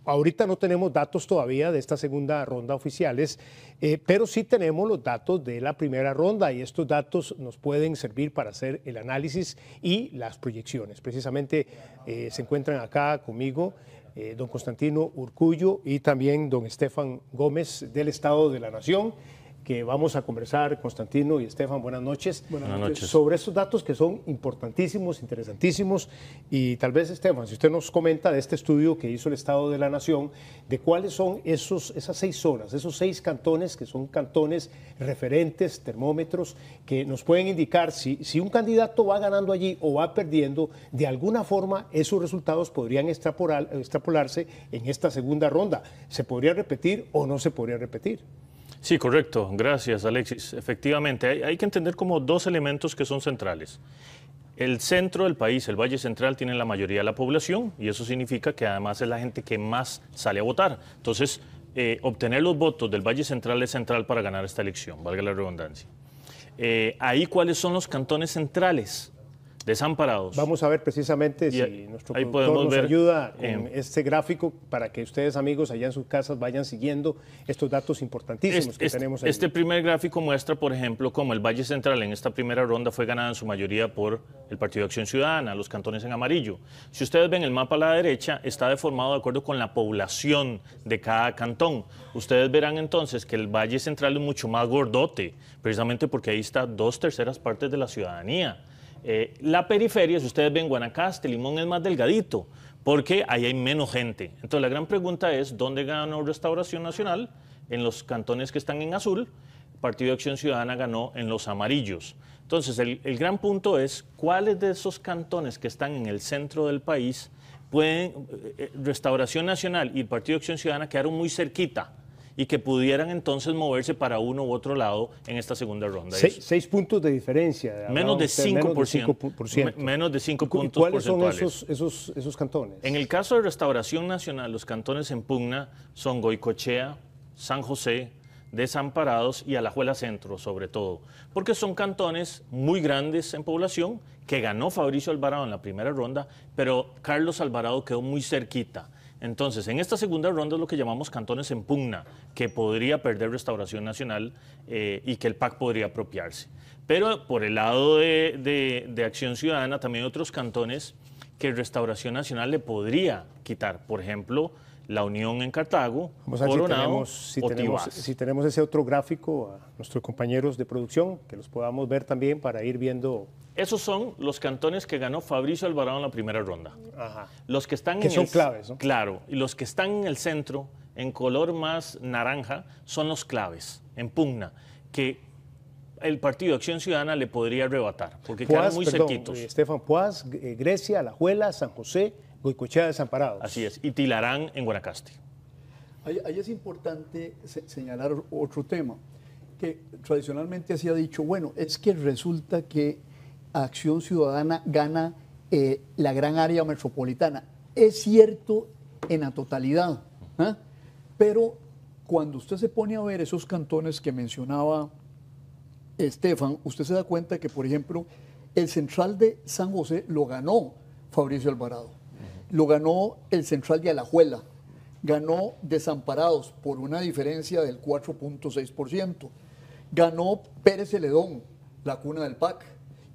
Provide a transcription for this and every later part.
ahorita no tenemos datos todavía de esta segunda ronda oficiales, pero sí tenemos los datos de la primera ronda y estos datos nos pueden servir para hacer el análisis y las proyecciones. Precisamente se encuentran acá conmigo don Constantino Urcullo y también don Estefan Gómez del Estado de la Nación, que vamos a conversar, Constantino y Estefan, buenas noches. Buenas noches. Sobre estos datos que son importantísimos, interesantísimos, y tal vez, Estefan, si usted nos comenta de este estudio que hizo el Estado de la Nación, de cuáles son esas 6 zonas, esos 6 cantones que son cantones referentes, termómetros, que nos pueden indicar si un candidato va ganando allí o va perdiendo, de alguna forma esos resultados podrían extrapolarse en esta segunda ronda. ¿Se podría repetir o no se podría repetir? Sí, correcto. Gracias, Alexis. Efectivamente, hay que entender como 2 elementos que son centrales. El centro del país, el Valle Central, tiene la mayoría de la población y eso significa que además es la gente que más sale a votar. Entonces, obtener los votos del Valle Central es central para ganar esta elección, valga la redundancia. Ahí, ¿cuáles son los cantones centrales? Desamparados. Vamos a ver precisamente si nuestro productor nos ayuda con este gráfico para que ustedes, amigos, allá en sus casas vayan siguiendo estos datos importantísimos que tenemos ahí. Este primer gráfico muestra, por ejemplo, cómo el Valle Central en esta primera ronda fue ganada en su mayoría por el Partido de Acción Ciudadana, los cantones en amarillo. Si ustedes ven el mapa a la derecha, está deformado de acuerdo con la población de cada cantón. Ustedes verán entonces que el Valle Central es mucho más gordote, precisamente porque ahí está 2/3 partes de la ciudadanía. La periferia, si ustedes ven Guanacaste, Limón es más delgadito, porque ahí hay menos gente. Entonces la gran pregunta es, ¿dónde ganó Restauración Nacional? En los cantones que están en azul. El Partido de Acción Ciudadana ganó en los amarillos. Entonces el gran punto es, ¿cuáles de esos cantones que están en el centro del país pueden, Restauración Nacional y el Partido de Acción Ciudadana quedaron muy cerquita y que pudieran entonces moverse para uno u otro lado en esta segunda ronda? 6 puntos de diferencia. Menos de 5%. Menos de 5 puntos porcentuales. ¿Cuáles son esos cantones? En el caso de Restauración Nacional, los cantones en pugna son Goicoechea, San José, Desamparados y Alajuela Centro, sobre todo, porque son cantones muy grandes en población, que ganó Fabricio Alvarado en la primera ronda, pero Carlos Alvarado quedó muy cerquita. Entonces, en esta segunda ronda es lo que llamamos cantones en pugna, que podría perder Restauración Nacional y que el PAC podría apropiarse. Pero por el lado de Acción Ciudadana también hay otros cantones que Restauración Nacional le podría quitar. Por ejemplo, La Unión en Cartago, Coronado o Tibás. Si tenemos ese otro gráfico a nuestros compañeros de producción, que los podamos ver también para ir viendo. Esos son los cantones que ganó Fabricio Alvarado en la primera ronda. Ajá. Los que están son claves, ¿no? Claro, y los que están en el centro, en color más naranja, son los claves, en pugna, que el Partido de Acción Ciudadana le podría arrebatar, porque quedan muy cerquitos. Estefan, Poás, Grecia, Alajuela, San José, Goicoechea, Desamparados. Así es, y Tilarán en Guanacaste. Ahí es importante señalar otro tema, que tradicionalmente se ha dicho, bueno, es que resulta que Acción Ciudadana gana la gran área metropolitana. Es cierto en la totalidad, ¿eh? Pero cuando usted se pone a ver esos cantones que mencionaba Estefan, usted se da cuenta que, por ejemplo, el central de San José lo ganó Fabricio Alvarado, lo ganó el central de Alajuela, ganó Desamparados por una diferencia del 4.6%, ganó Pérez Celedón, la cuna del PAC,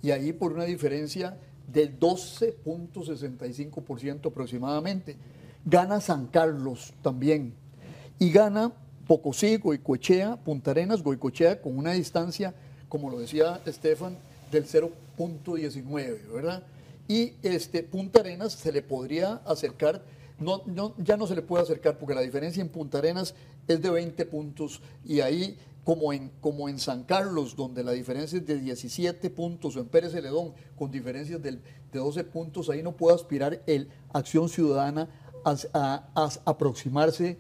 y ahí por una diferencia del 12.65% aproximadamente. Gana San Carlos también, y gana Pocosí, Goicoechea, Punta Arenas, Goicoechea con una distancia, como lo decía Estefan, del 0.19, ¿verdad? Y Punta Arenas se le podría acercar, ya no se le puede acercar porque la diferencia en Punta Arenas es de 20 puntos y ahí como en San Carlos, donde la diferencia es de 17 puntos, o en Pérez Celedón, con diferencias de 12 puntos, ahí no puede aspirar el Acción Ciudadana a aproximarse,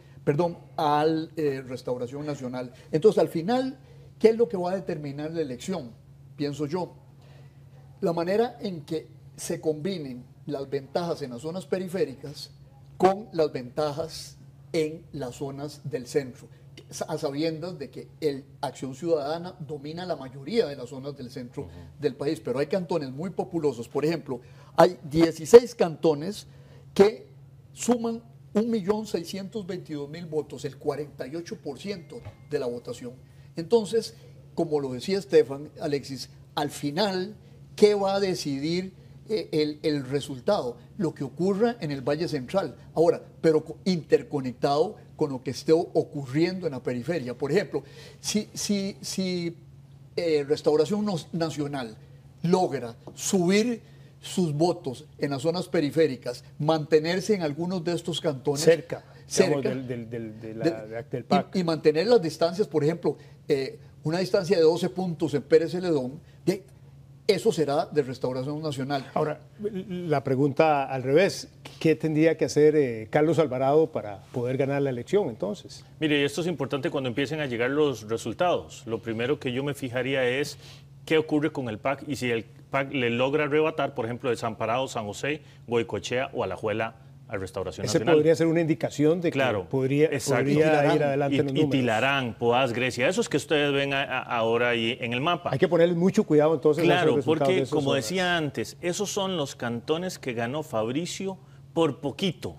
al Restauración Nacional. Entonces, al final, ¿qué es lo que va a determinar la elección? Pienso yo, la manera en que se combinen las ventajas en las zonas periféricas con las ventajas en las zonas del centro, a sabiendas de que el Acción Ciudadana domina la mayoría de las zonas del centro del país, pero hay cantones muy populosos. Por ejemplo, hay 16 cantones que suman 1.622.000 votos, el 48% de la votación. Entonces, como lo decía Estefan, Alexis, al final, ¿qué va a decidir el resultado? Lo que ocurra en el Valle Central. Ahora, pero interconectado con lo que esté ocurriendo en la periferia. Por ejemplo, si Restauración Nacional logra subir sus votos en las zonas periféricas, mantenerse en algunos de estos cantones cerca del del PAC y mantener las distancias, por ejemplo, una distancia de 12 puntos en Pérez Celedón, eso será de Restauración Nacional. Ahora, la pregunta al revés, ¿qué tendría que hacer Carlos Alvarado para poder ganar la elección entonces? Mire, esto es importante cuando empiecen a llegar los resultados. Lo primero que yo me fijaría es qué ocurre con el PAC y si el PAC le logra arrebatar, por ejemplo, Desamparado, San José, Goicoechea o Alajuela a Restauración Nacional. Ese podría ser una indicación de que podría ir adelante en los números. Y Tilarán, Poás, Grecia, esos que ustedes ven ahora ahí en el mapa. Hay que ponerle mucho cuidado entonces. Claro, porque como decía antes, esos son los cantones que ganó Fabricio por poquito,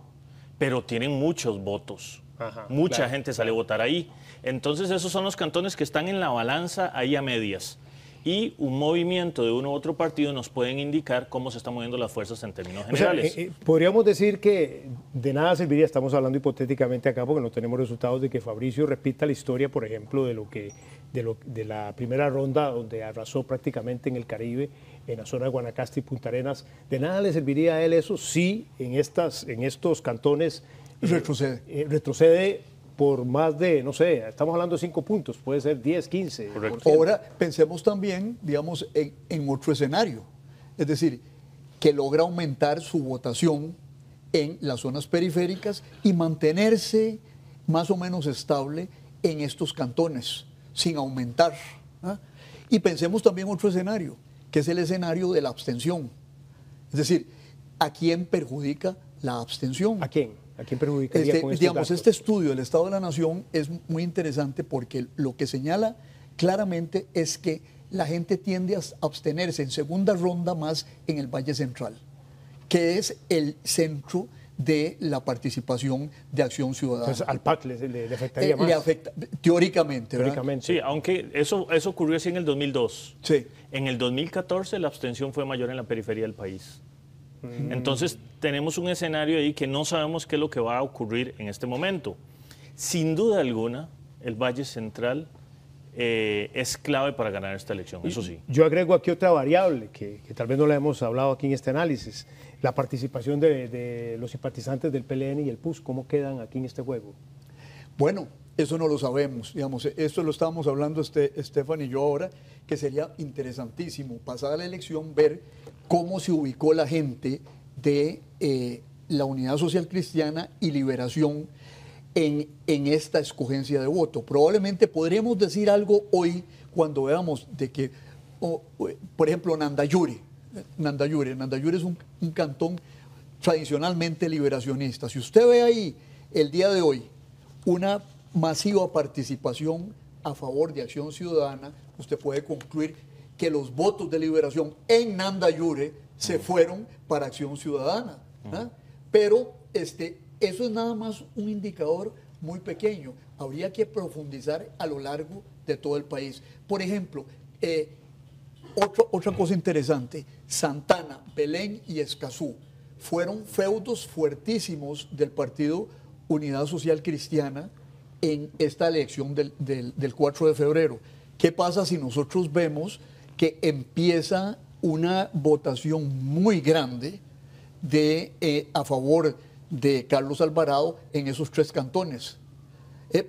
pero tienen muchos votos. Mucha gente sale a votar ahí. Entonces esos son los cantones que están en la balanza ahí a medias. Y un movimiento de uno u otro partido nos pueden indicar cómo se están moviendo las fuerzas en términos generales. O sea, podríamos decir que de nada serviría, estamos hablando hipotéticamente acá porque no tenemos resultados, de que Fabricio repita la historia, por ejemplo, de la primera ronda donde arrasó prácticamente en el Caribe, en la zona de Guanacaste y Punta Arenas. De nada le serviría a él eso si en estos cantones retrocede por más de, no sé, estamos hablando de 5 puntos, puede ser 10, 15. Correcto. Ahora, pensemos también, digamos, en otro escenario. Es decir, que logra aumentar su votación en las zonas periféricas y mantenerse más o menos estable en estos cantones, sin aumentar. Y pensemos también en otro escenario, que es el escenario de la abstención. Es decir, ¿a quién perjudica la abstención? ¿A quién? ¿A quién perjudicaría con estos datos? Este estudio del Estado de la Nación es muy interesante porque lo que señala claramente es que la gente tiende a abstenerse en segunda ronda más en el Valle Central, que es el centro de la participación de Acción Ciudadana. Entonces al PAC le afectaría más. Le afecta, teóricamente, ¿verdad? Sí, aunque eso ocurrió así en el 2002. Sí. En el 2014 la abstención fue mayor en la periferia del país. Entonces tenemos un escenario ahí que no sabemos qué es lo que va a ocurrir en este momento. Sin duda alguna, el Valle Central es clave para ganar esta elección, eso sí. Yo agrego aquí otra variable que tal vez no la hemos hablado aquí en este análisis, la participación de los simpatizantes del PLN y el PUS. ¿Cómo quedan aquí en este juego? Bueno, eso no lo sabemos, digamos, esto lo estábamos hablando Estefan y yo ahora, que sería interesantísimo, pasada la elección, ver cómo se ubicó la gente de la Unidad Social Cristiana y Liberación en esta escogencia de voto. Probablemente podríamos decir algo hoy cuando veamos de que, por ejemplo, Nandayure es un cantón tradicionalmente liberacionista. Si usted ve ahí el día de hoy una masiva participación a favor de Acción Ciudadana, usted puede concluir que los votos de liberación en Nandayure se fueron para Acción Ciudadana. Pero eso es nada más un indicador muy pequeño. Habría que profundizar a lo largo de todo el país. Por ejemplo, otra cosa interesante, Santana, Belén y Escazú fueron feudos fuertísimos del Partido Unidad Social Cristiana en esta elección del 4 de febrero. ¿Qué pasa si nosotros vemos que empieza una votación muy grande a favor de Carlos Alvarado en esos 3 cantones?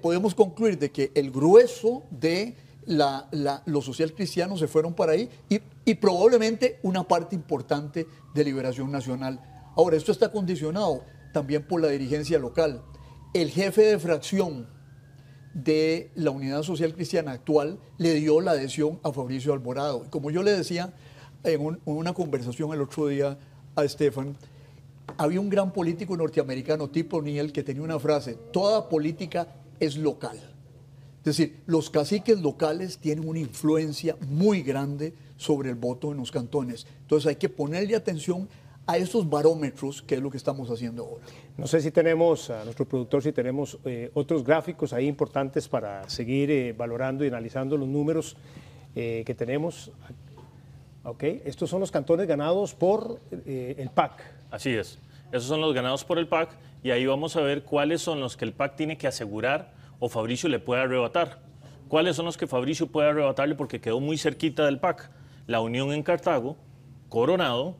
Podemos concluir de que el grueso de los social cristianos se fueron para ahí y probablemente una parte importante de Liberación Nacional. Ahora, esto está condicionado también por la dirigencia local. El jefe de fracción de la Unidad Social Cristiana actual le dio la adhesión a Fabricio Alvarado. Como yo le decía en una conversación el otro día a Estefan, había un gran político norteamericano, Tip O'Neill, que tenía una frase: toda política es local. Es decir, los caciques locales tienen una influencia muy grande sobre el voto en los cantones. Entonces hay que ponerle atención a estos barómetros, que es lo que estamos haciendo ahora. No sé si tenemos, a nuestro productor, si tenemos otros gráficos ahí importantes para seguir valorando y analizando los números que tenemos. Ok, estos son los cantones ganados por el PAC. Así es. Esos son los ganados por el PAC y ahí vamos a ver cuáles son los que el PAC tiene que asegurar o Fabricio le puede arrebatar. ¿Cuáles son los que Fabricio puede arrebatarle porque quedó muy cerquita del PAC? La Unión en Cartago, Coronado,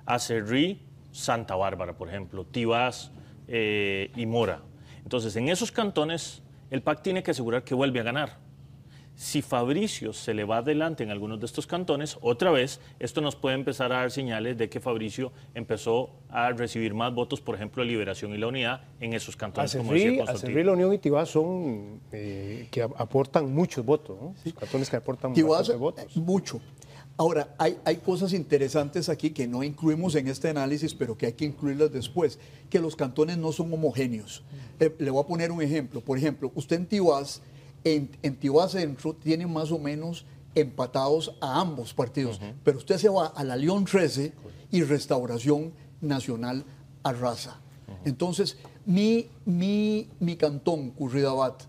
Acerrí, Santa Bárbara, por ejemplo, Tibás y Mora. Entonces, en esos cantones, el PAC tiene que asegurar que vuelve a ganar. Si Fabricio se le va adelante en algunos de estos cantones, otra vez, esto nos puede empezar a dar señales de que Fabricio empezó a recibir más votos, por ejemplo, Liberación y La Unidad en esos cantones, como decía Constantino. Acerrí, La Unión y Tibás son que aportan muchos votos, ¿no? Sí. Cantones que aportan Tibás, votos. Mucho. Ahora, hay cosas interesantes aquí que no incluimos en este análisis, pero que hay que incluirlas después, que los cantones no son homogéneos. Le voy a poner un ejemplo. Por ejemplo, usted en Tibás, en Tibás Centro, tiene más o menos empatados a ambos partidos, pero usted se va a la León 13 y Restauración Nacional arrasa. Entonces, mi cantón, Curridabat,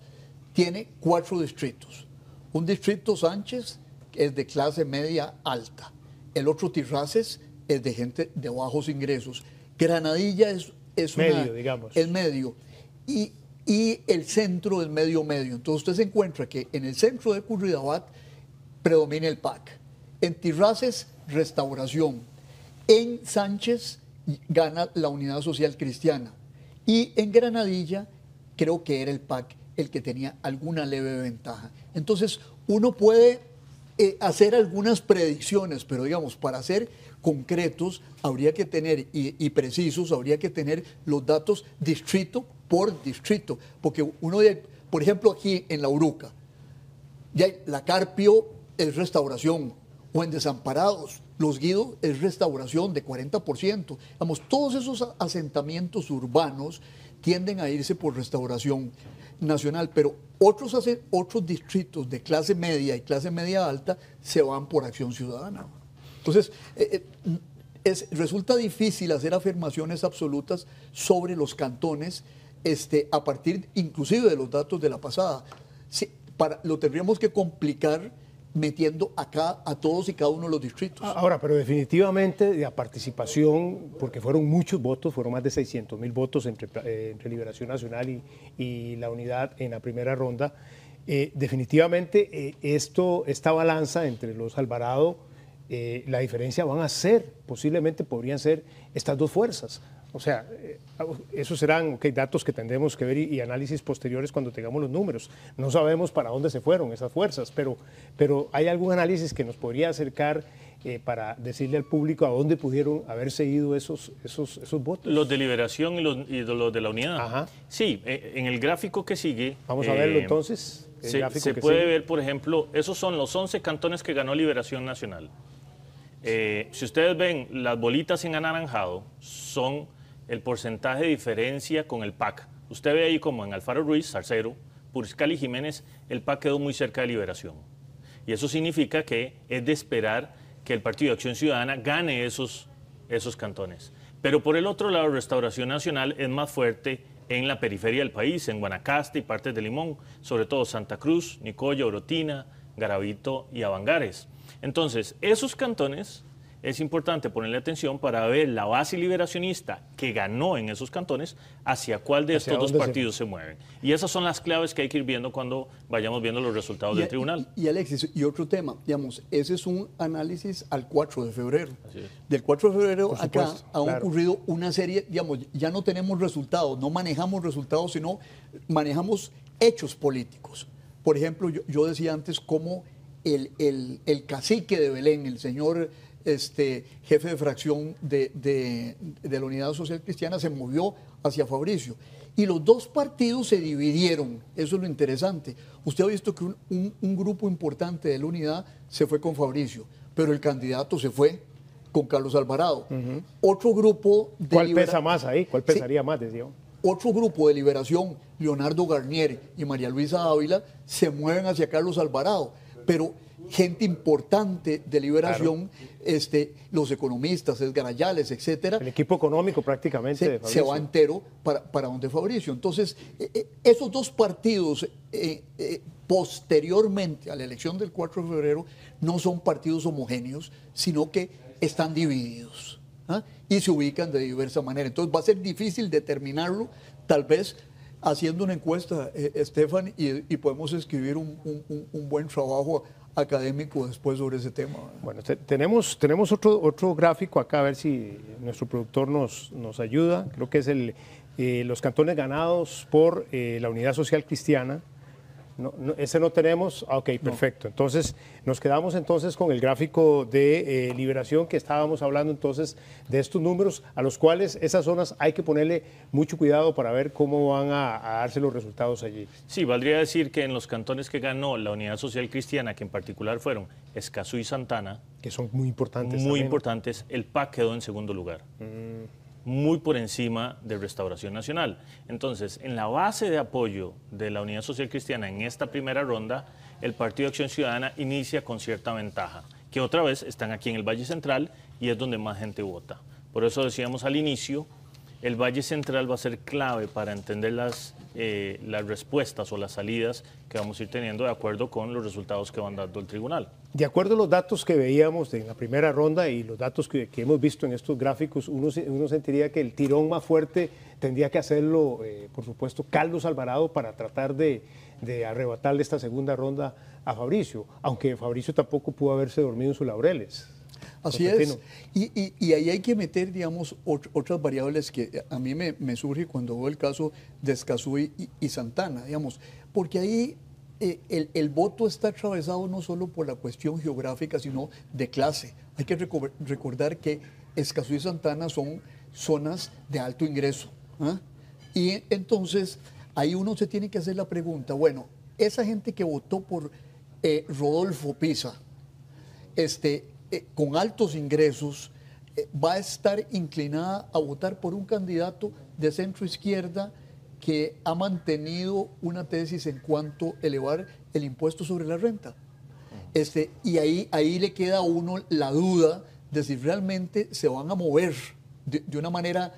tiene 4 distritos. Un distrito Sánchez, que es de clase media alta. El otro Tirraces es de gente de bajos ingresos. Granadilla es medio, digamos. El medio. Y el centro es medio. Entonces usted se encuentra que en el centro de Curridabat predomina el PAC. En Tirraces, Restauración. En Sánchez gana la Unidad Social Cristiana. Y en Granadilla creo que era el PAC el que tenía alguna leve ventaja. Entonces uno puede hacer algunas predicciones, pero digamos, para ser concretos habría que tener y precisos, habría que tener los datos distrito por distrito, porque por ejemplo, aquí en La Uruca, ya la Carpio es Restauración, o en Desamparados, Los Guidos es Restauración de 40%. Digamos, todos esos asentamientos urbanos tienden a irse por Restauración Nacional, pero otros distritos de clase media y clase media alta se van por Acción Ciudadana. Entonces, resulta difícil hacer afirmaciones absolutas sobre los cantones a partir inclusive de los datos de la pasada. Lo tendríamos que complicar metiendo acá a todos y cada uno de los distritos. Ahora, pero definitivamente la participación, porque fueron muchos votos, fueron más de 600.000 votos entre Liberación Nacional y la Unidad en la primera ronda, definitivamente esta balanza entre los Alvarado, la diferencia posiblemente podrían ser estas dos fuerzas. O sea, esos serán datos que tendremos que ver y análisis posteriores cuando tengamos los números. No sabemos para dónde se fueron esas fuerzas, pero hay algún análisis que nos podría acercar para decirle al público a dónde pudieron haberse ido esos votos. Los de Liberación y los de la Unidad. Ajá. Sí, en el gráfico que sigue... Vamos a verlo entonces. Se puede ver, por ejemplo, esos son los 11 cantones que ganó Liberación Nacional. Si ustedes ven, las bolitas en anaranjado son el porcentaje de diferencia con el PAC. Usted ve ahí como en Alfaro Ruiz, Zarcero, Puriscal y Jiménez, el PAC quedó muy cerca de Liberación. Y eso significa que es de esperar que el Partido de Acción Ciudadana gane esos cantones. Pero por el otro lado, Restauración Nacional es más fuerte en la periferia del país, en Guanacaste y partes de Limón, sobre todo Santa Cruz, Nicoya, Orotina, Garavito y Avangares. Entonces, esos cantones es importante ponerle atención para ver la base liberacionista que ganó en esos cantones, hacia cuál de estos dos partidos se mueven. Y esas son las claves que hay que ir viendo cuando vayamos viendo los resultados del tribunal. Y Alexis, y otro tema, digamos, ese es un análisis al 4 de febrero. Del 4 de febrero acá ha ocurrido una serie, digamos, ya no tenemos resultados, no manejamos resultados, sino manejamos hechos políticos. Por ejemplo, yo decía antes cómo el cacique de Belén, el señor jefe de fracción de la Unidad Social Cristiana, se movió hacia Fabricio. Y los dos partidos se dividieron, eso es lo interesante. Usted ha visto que un grupo importante de la Unidad se fue con Fabricio, pero el candidato se fue con Carlos Alvarado. Otro grupo de ¿Cuál pesa más ahí? ¿Cuál pesaría más, decía? Otro grupo de Liberación, Leonardo Garnier y María Luisa Ávila, se mueven hacia Carlos Alvarado. Pero gente importante de Liberación, los economistas, Esgarayales, etcétera. El equipo económico prácticamente de Se va entero para donde Fabricio. Entonces, esos dos partidos, posteriormente a la elección del 4 de febrero, no son partidos homogéneos, sino que están divididos, ¿ah? Y se ubican de diversa manera. Entonces, va a ser difícil determinarlo, tal vez haciendo una encuesta, Estefan, y podemos escribir un buen trabajo académico después sobre ese tema. Bueno, tenemos otro gráfico acá, a ver si nuestro productor nos ayuda. Creo que es los cantones ganados por la Unidad Social Cristiana. No, ese no tenemos. Ah, ok, perfecto. Entonces, nos quedamos entonces con el gráfico de Liberación, que estábamos hablando entonces de estos números, a los cuales esas zonas hay que ponerle mucho cuidado para ver cómo van a darse los resultados allí. Sí, valdría decir que en los cantones que ganó la Unidad Social Cristiana, que en particular fueron Escazú y Santana, que son muy importantes. Muy importantes, el PAC quedó en segundo lugar. Muy por encima de Restauración Nacional. Entonces, en la base de apoyo de la Unidad Social Cristiana en esta primera ronda, el Partido Acción Ciudadana inicia con cierta ventaja, que otra vez están aquí en el Valle Central y es donde más gente vota. Por eso decíamos al inicio, el Valle Central va a ser clave para entender las respuestas o las salidas que vamos a ir teniendo de acuerdo con los resultados que van dando el tribunal. De acuerdo a los datos que veíamos en la primera ronda y los datos que hemos visto en estos gráficos, uno sentiría que el tirón más fuerte tendría que hacerlo, por supuesto, Carlos Alvarado para tratar de arrebatarle esta segunda ronda a Fabricio, aunque Fabricio tampoco pudo haberse dormido en sus laureles. Así es. Y ahí hay que meter, digamos, otras variables que a mí me surge cuando veo el caso de Escazú y Santana, digamos, porque ahí el voto está atravesado no solo por la cuestión geográfica, sino de clase. Hay que recordar que Escazú y Santana son zonas de alto ingreso, ¿ah? Y entonces ahí uno se tiene que hacer la pregunta, bueno, esa gente que votó por Rodolfo Pisa, con altos ingresos, va a estar inclinada a votar por un candidato de centro izquierda que ha mantenido una tesis en cuanto a elevar el impuesto sobre la renta. Y ahí le queda a uno la duda de si realmente se van a mover de una manera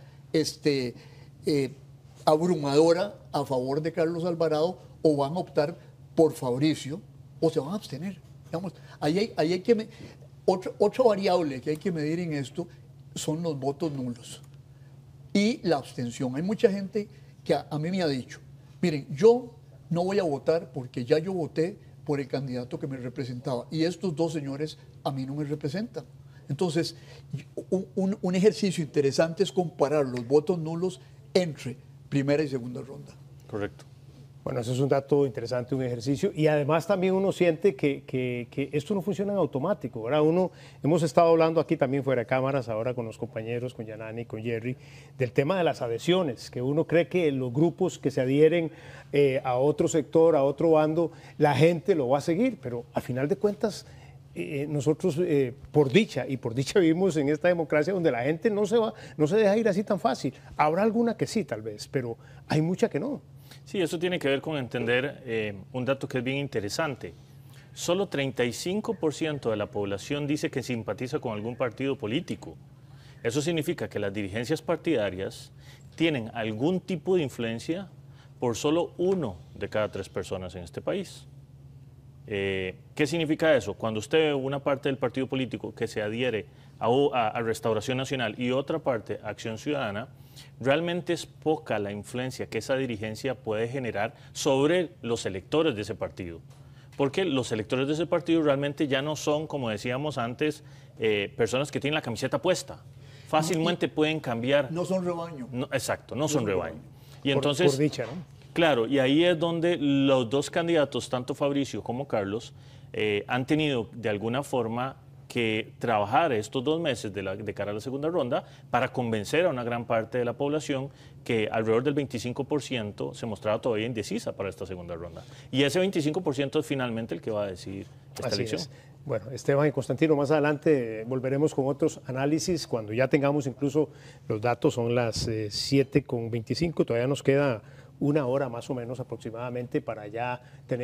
abrumadora a favor de Carlos Alvarado, o van a optar por Fabricio, o se van a abstener. Digamos, ahí hay que... Otra variable que hay que medir en esto son los votos nulos y la abstención. Hay mucha gente que a mí me ha dicho, miren, yo no voy a votar porque ya yo voté por el candidato que me representaba y estos dos señores a mí no me representan. Entonces, un ejercicio interesante es comparar los votos nulos entre primera y segunda ronda. Correcto. Bueno, eso es un dato interesante, un ejercicio, y además también uno siente que esto no funciona en automático, ¿verdad? Hemos estado hablando aquí también fuera de cámaras, ahora con los compañeros, con Yanani, con Jerry, del tema de las adhesiones, que uno cree que los grupos que se adhieren a otro sector, a otro bando, la gente lo va a seguir, pero al final de cuentas nosotros por dicha vivimos en esta democracia donde la gente no se deja ir así tan fácil. Habrá alguna que sí tal vez, pero hay mucha que no. Sí, eso tiene que ver con entender un dato que es bien interesante. Solo 35% de la población dice que simpatiza con algún partido político. Eso significa que las dirigencias partidarias tienen algún tipo de influencia por solo 1 de cada 3 personas en este país. ¿Qué significa eso? Cuando usted ve una parte del partido político que se adhiere a Restauración Nacional y otra parte a Acción Ciudadana, realmente es poca la influencia que esa dirigencia puede generar sobre los electores de ese partido. Porque los electores de ese partido realmente ya no son, como decíamos antes, personas que tienen la camiseta puesta. Fácilmente pueden cambiar. No son rebaño. No, exacto, no son rebaño. Y Por entonces, dicha, ¿no? Claro, y ahí es donde los dos candidatos, tanto Fabricio como Carlos, han tenido de alguna forma que trabajar estos 2 meses de cara a la segunda ronda para convencer a una gran parte de la población que alrededor del 25% se mostraba todavía indecisa para esta segunda ronda. Y ese 25% es finalmente el que va a decidir esta elección. Es. Bueno, Esteban y Constantino, más adelante volveremos con otros análisis cuando ya tengamos incluso los datos. Son las 7:25, todavía nos queda 1 hora más o menos aproximadamente para ya tener